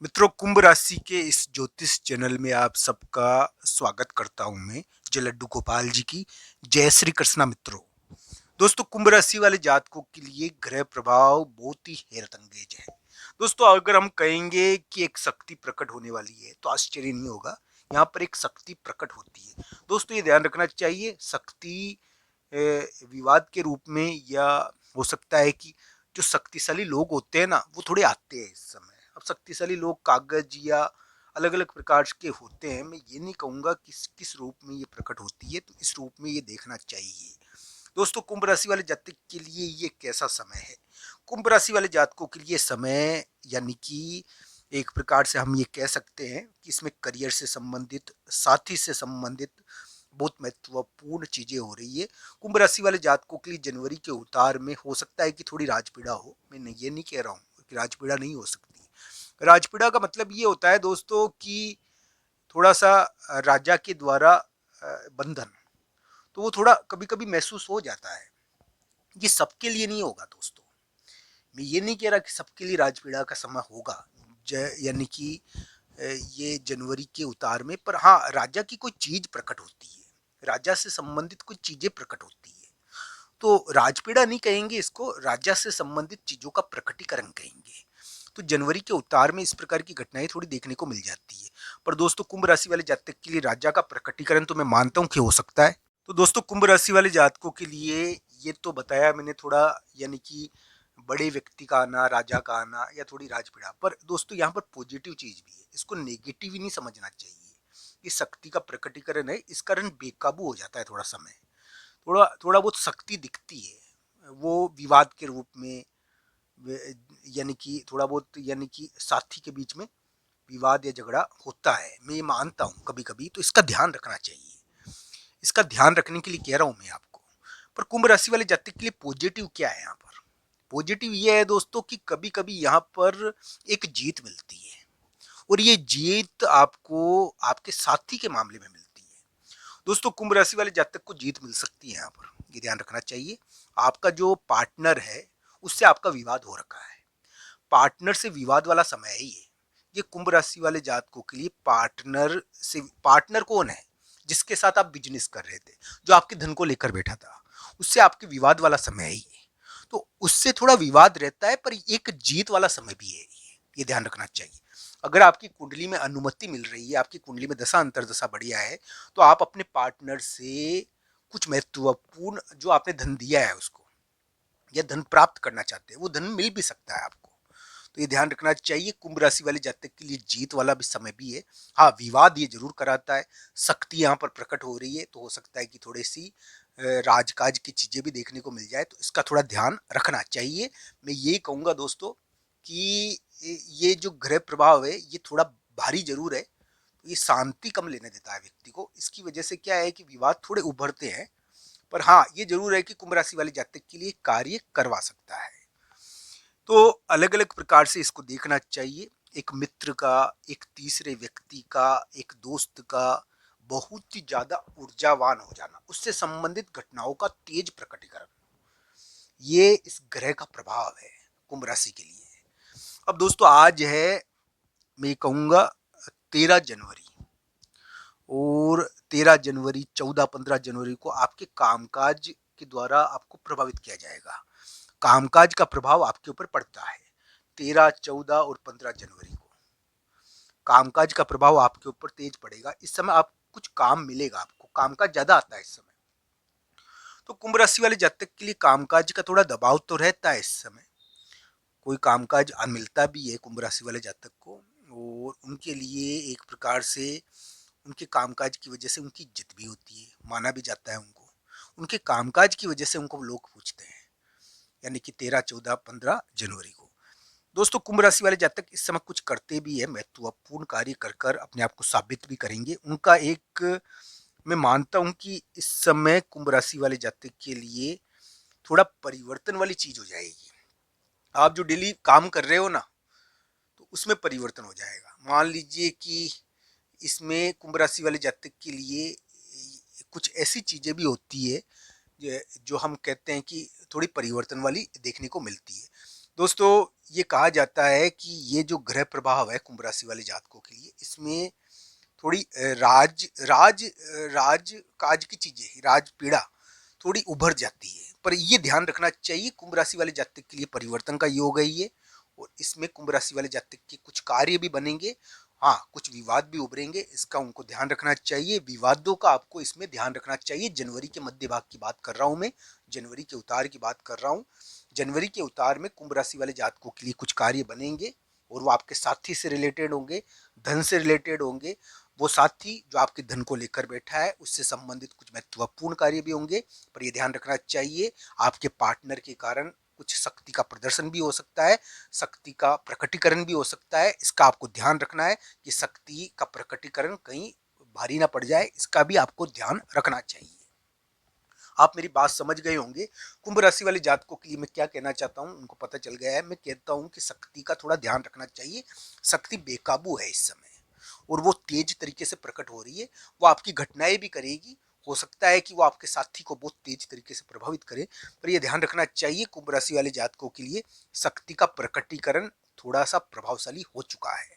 मित्रों, कुंभ राशि के इस ज्योतिष चैनल में आप सबका स्वागत करता हूं मैं जय लड्डू गोपाल जी की। जय श्री कृष्णा। मित्रों, दोस्तों, कुंभ राशि वाले जातकों के लिए ग्रह प्रभाव बहुत ही हैरत अंगेज है। दोस्तों, अगर हम कहेंगे कि एक शक्ति प्रकट होने वाली है तो आश्चर्य नहीं होगा। यहाँ पर एक शक्ति प्रकट होती है। दोस्तों, ये ध्यान रखना चाहिए, शक्ति विवाद के रूप में, या हो सकता है कि जो शक्तिशाली लोग होते हैं ना, वो थोड़े आते हैं इस समय। अब शक्तिशाली लोग कागज या अलग अलग प्रकार के होते हैं। मैं ये नहीं कहूंगा किस किस रूप में ये प्रकट होती है, तो इस रूप में ये देखना चाहिए। दोस्तों, कुंभ राशि वाले जातक के लिए ये कैसा समय है? कुंभ राशि वाले जातकों के लिए समय, यानी कि एक प्रकार से हम ये कह सकते हैं कि इसमें करियर से संबंधित, साथी से संबंधित बहुत महत्वपूर्ण चीजें हो रही है। कुंभ राशि वाले जातकों के लिए जनवरी के उतार में हो सकता है कि थोड़ी राजपीड़ा हो। मैं नहीं, ये नहीं कह रहा हूँ कि राजपीड़ा नहीं हो सकती। राजपीड़ा का मतलब ये होता है दोस्तों कि थोड़ा सा राजा के द्वारा बंधन, तो वो थोड़ा कभी कभी महसूस हो जाता है। ये सबके लिए नहीं होगा दोस्तों। मैं ये नहीं कह रहा कि सबके लिए राजपीड़ा का समय होगा, यानी कि ये जनवरी के उतार में। पर हाँ, राजा की कोई चीज प्रकट होती है, राजा से संबंधित कुछ चीजें प्रकट होती है। तो राजपीड़ा नहीं कहेंगे इसको, राजा से संबंधित चीजों का प्रकटीकरण कहेंगे। तो जनवरी के उतार में इस प्रकार की घटनाएं थोड़ी देखने को मिल जाती है। पर दोस्तों, कुंभ राशि वाले जातक के लिए राजा का प्रकटीकरण तो मैं मानता हूं कि हो सकता है। तो दोस्तों, कुंभ राशि वाले जातकों के लिए ये तो बताया मैंने थोड़ा, यानी कि बड़े व्यक्ति का आना, राजा का आना, या थोड़ी राजपीड़ा। पर दोस्तों, यहाँ पर पॉजिटिव चीज भी है, इसको नेगेटिव ही नहीं समझना चाहिए। ये शक्ति का प्रकटीकरण है, इस कारण बेकाबू हो जाता है थोड़ा समय। थोड़ा थोड़ा बहुत शक्ति दिखती है, वो विवाद के रूप में, यानी कि थोड़ा बहुत, यानी कि साथी के बीच में विवाद या झगड़ा होता है। मैं ये मानता हूँ कभी कभी, तो इसका ध्यान रखना चाहिए। इसका ध्यान रखने के लिए कह रहा हूं मैं आपको। पर कुंभ राशि वाले जातक के लिए पॉजिटिव क्या है यहाँ पर? पॉजिटिव ये है दोस्तों कि कभी कभी यहाँ पर एक जीत मिलती है, और ये जीत आपको आपके साथी के मामले में मिलती है। दोस्तों, कुंभ राशि वाले जातक को जीत मिल सकती है यहाँ पर, ये ध्यान रखना चाहिए। आपका जो पार्टनर है, उससे आपका विवाद हो रखा है। पार्टनर से विवाद वाला समय है ये कुंभ राशि वाले जातकों के लिए। पार्टनर से, पार्टनर कौन है? जिसके साथ आप बिजनेस कर रहे थे, जो आपके धन को लेकर बैठा था, उससे आपके विवाद वाला समय है ये। तो उससे थोड़ा विवाद रहता है, पर एक जीत वाला समय भी है ये ध्यान रखना चाहिए। अगर आपकी कुंडली में अनुमति मिल रही है, आपकी कुंडली में दशा अंतरदशा बढ़िया है, तो आप अपने पार्टनर से कुछ महत्वपूर्ण जो आपने धन दिया है उसको, या धन प्राप्त करना चाहते हैं, वो धन मिल भी सकता है आपको। तो ये ध्यान रखना चाहिए। कुंभ राशि वाले जातक के लिए जीत वाला भी समय भी है। हाँ, विवाद ये जरूर कराता है। शक्ति यहाँ पर प्रकट हो रही है, तो हो सकता है कि थोड़ी सी राजकाज की चीजें भी देखने को मिल जाए, तो इसका थोड़ा ध्यान रखना चाहिए। मैं ये कहूंगा दोस्तों कि ये जो ग्रह प्रभाव है, ये थोड़ा भारी जरूर है। ये शांति कम लेने देता है व्यक्ति को। इसकी वजह से क्या है कि विवाद थोड़े उभरते हैं। पर हाँ, ये जरूर है कि कुंभ राशि वाले जातक के लिए कार्य करवा सकता है। तो अलग अलग प्रकार से इसको देखना चाहिए। एक मित्र का, एक तीसरे व्यक्ति का, एक दोस्त का बहुत ही ज्यादा ऊर्जावान हो जाना, उससे संबंधित घटनाओं का तेज प्रकटीकरण, ये इस ग्रह का प्रभाव है कुंभ राशि के लिए। अब दोस्तों, आज है, मैं कहूंगा, 13 जनवरी। और 13 जनवरी, 14-15 जनवरी को आपके कामकाज के द्वारा आपको प्रभावित किया जाएगा। कामकाज का प्रभाव आपके ऊपर पड़ता है 13, 14 और 15 जनवरी को। कामकाज का प्रभाव आपके ऊपर तेज पड़ेगा। इस समय आप कुछ काम मिलेगा, आपको कामकाज ज्यादा आता है इस समय। तो कुंभ राशि वाले जातक के लिए कामकाज का थोड़ा दबाव तो रहता है इस समय। कोई कामकाज मिलता भी है कुंभ राशि वाले जातक को, और उनके लिए एक प्रकार से उनके कामकाज की वजह से उनकी इज्जत भी होती है, माना भी जाता है उनको। उनके कामकाज की वजह से उनको लोग पूछते हैं, यानी कि 13, 14, 15 जनवरी को। दोस्तों, कुंभ राशि वाले जातक इस समय कुछ करते भी है, महत्वपूर्ण कार्य कर कर अपने आप को साबित भी करेंगे। उनका एक, मैं मानता हूं कि इस समय कुंभ राशि वाले जातक के लिए थोड़ा परिवर्तन वाली चीज हो जाएगी। आप जो डेली काम कर रहे हो ना, तो उसमें परिवर्तन हो जाएगा। मान लीजिए कि इसमें कुंभ राशि वाले जातक के लिए कुछ ऐसी चीजें भी होती है जो हम कहते हैं कि थोड़ी परिवर्तन वाली देखने को मिलती है। दोस्तों ये कहा जाता है कि ये जो ग्रह प्रभाव है कुंभ राशि वाले जातकों के लिए, इसमें थोड़ी राज राज राज काज की चीजें, राज पीड़ा थोड़ी उभर जाती है। पर ये ध्यान रखना चाहिए, कुंभ राशि वाले जातक के लिए परिवर्तन का योग है ये, और इसमें कुंभ राशि वाले जातक के कुछ कार्य भी बनेंगे। हाँ, कुछ विवाद भी उभरेंगे, इसका उनको ध्यान रखना चाहिए। विवादों का आपको इसमें ध्यान रखना चाहिए। जनवरी के मध्य भाग की बात कर रहा हूं मैं, जनवरी के उतार की बात कर रहा हूं। जनवरी के उतार में कुंभ राशि वाले जातकों के लिए कुछ कार्य बनेंगे, और वो आपके साथी से रिलेटेड होंगे, धन से रिलेटेड होंगे। वो साथी जो आपके धन को लेकर बैठा है, उससे संबंधित कुछ महत्वपूर्ण कार्य भी होंगे। पर ये ध्यान रखना चाहिए, आपके पार्टनर के कारण कुछ शक्ति का प्रदर्शन भी हो सकता है, शक्ति का प्रकटीकरण भी हो सकता है। इसका आपको ध्यान रखना है कि शक्ति का प्रकटीकरण कहीं भारी ना पड़ जाए, इसका भी आपको ध्यान रखना चाहिए। आप मेरी बात समझ गए होंगे। कुंभ राशि वाले जातकों के लिए मैं क्या कहना चाहता हूँ, उनको पता चल गया है। मैं कहता हूँ कि शक्ति का थोड़ा ध्यान रखना चाहिए। शक्ति बेकाबू है इस समय, और वो तेज तरीके से प्रकट हो रही है। वो आपकी घटनाएं भी करेगी, हो सकता है कि वो आपके साथी को बहुत तेज तरीके से प्रभावित करे। पर यह ध्यान रखना चाहिए, कुंभ राशि वाले जातकों के लिए शक्ति का प्रकटीकरण थोड़ा सा प्रभावशाली हो चुका है।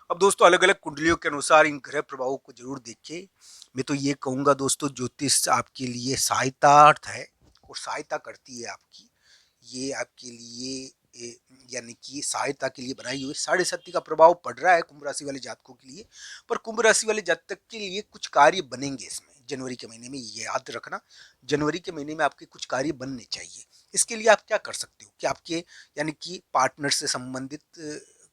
अब दोस्तों अलग अलग कुंडलियों के अनुसार इन ग्रह प्रभावों को जरूर देखें। मैं तो ये कहूँगा दोस्तों, ज्योतिष आपके लिए सहायतार्थ है और सहायता करती है आपकी। ये आपके लिए यानी कि सहायता के लिए बनाई हुई साढ़े शक्ति का प्रभाव पड़ रहा है कुंभ राशि वाले जातकों के लिए। पर कुंभ राशि वाले जातक के लिए कुछ कार्य बनेंगे इसमें जनवरी के महीने में, ये याद रखना। जनवरी के महीने में आपके कुछ कार्य बनने चाहिए। इसके लिए आप क्या कर सकते हो कि आपके यानी कि पार्टनर से संबंधित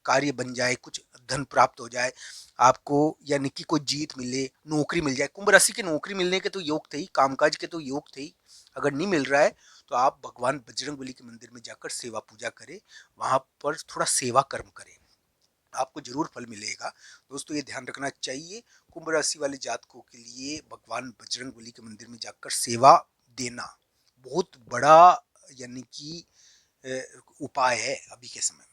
कार्य बन जाए, कुछ धन प्राप्त हो जाए आपको, यानी कि कोई जीत मिले, नौकरी मिल जाए। कुंभ राशि के नौकरी मिलने के तो योग थे ही, कामकाज के तो योग थे ही। अगर नहीं मिल रहा है तो आप भगवान बजरंगबली के मंदिर में जाकर सेवा पूजा करें, वहां पर थोड़ा सेवा कर्म करें, आपको जरूर फल मिलेगा। दोस्तों ये ध्यान रखना चाहिए, कुंभ राशि वाले जातकों के लिए भगवान बजरंगबली के मंदिर में जाकर सेवा देना बहुत बड़ा यानी कि उपाय है अभी के समय में।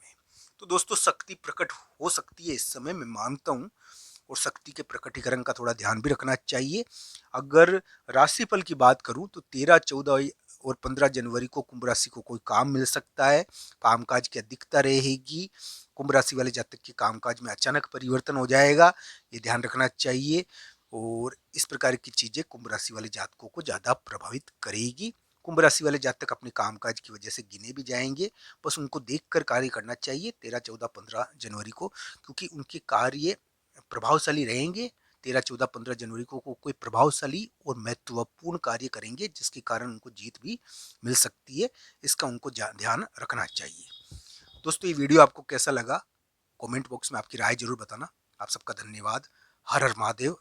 तो दोस्तों शक्ति प्रकट हो सकती है इस समय, मैं मानता हूँ, और शक्ति के प्रकटीकरण का थोड़ा ध्यान भी रखना चाहिए। अगर राशिफल की बात करूं तो 13, 14 और 15 जनवरी को कुंभ राशि को कोई काम मिल सकता है, कामकाज की अधिकता रहेगी। कुंभ राशि वाले जातक के कामकाज में अचानक परिवर्तन हो जाएगा, ये ध्यान रखना चाहिए। और इस प्रकार की चीजें कुंभ राशि वाले जातकों को ज्यादा प्रभावित करेगी। कुंभ राशि वाले जातक अपने कामकाज की वजह से गिने भी जाएंगे, बस उनको देखकर कार्य करना चाहिए 13, 14, 15 जनवरी को, क्योंकि उनके कार्य प्रभावशाली रहेंगे। 13, 14, 15 जनवरी को कोई प्रभावशाली और महत्वपूर्ण कार्य करेंगे, जिसके कारण उनको जीत भी मिल सकती है। इसका उनको ध्यान रखना चाहिए। दोस्तों ये वीडियो आपको कैसा लगा, कमेंट बॉक्स में आपकी राय जरूर बताना। आप सबका धन्यवाद। हर हर महादेव।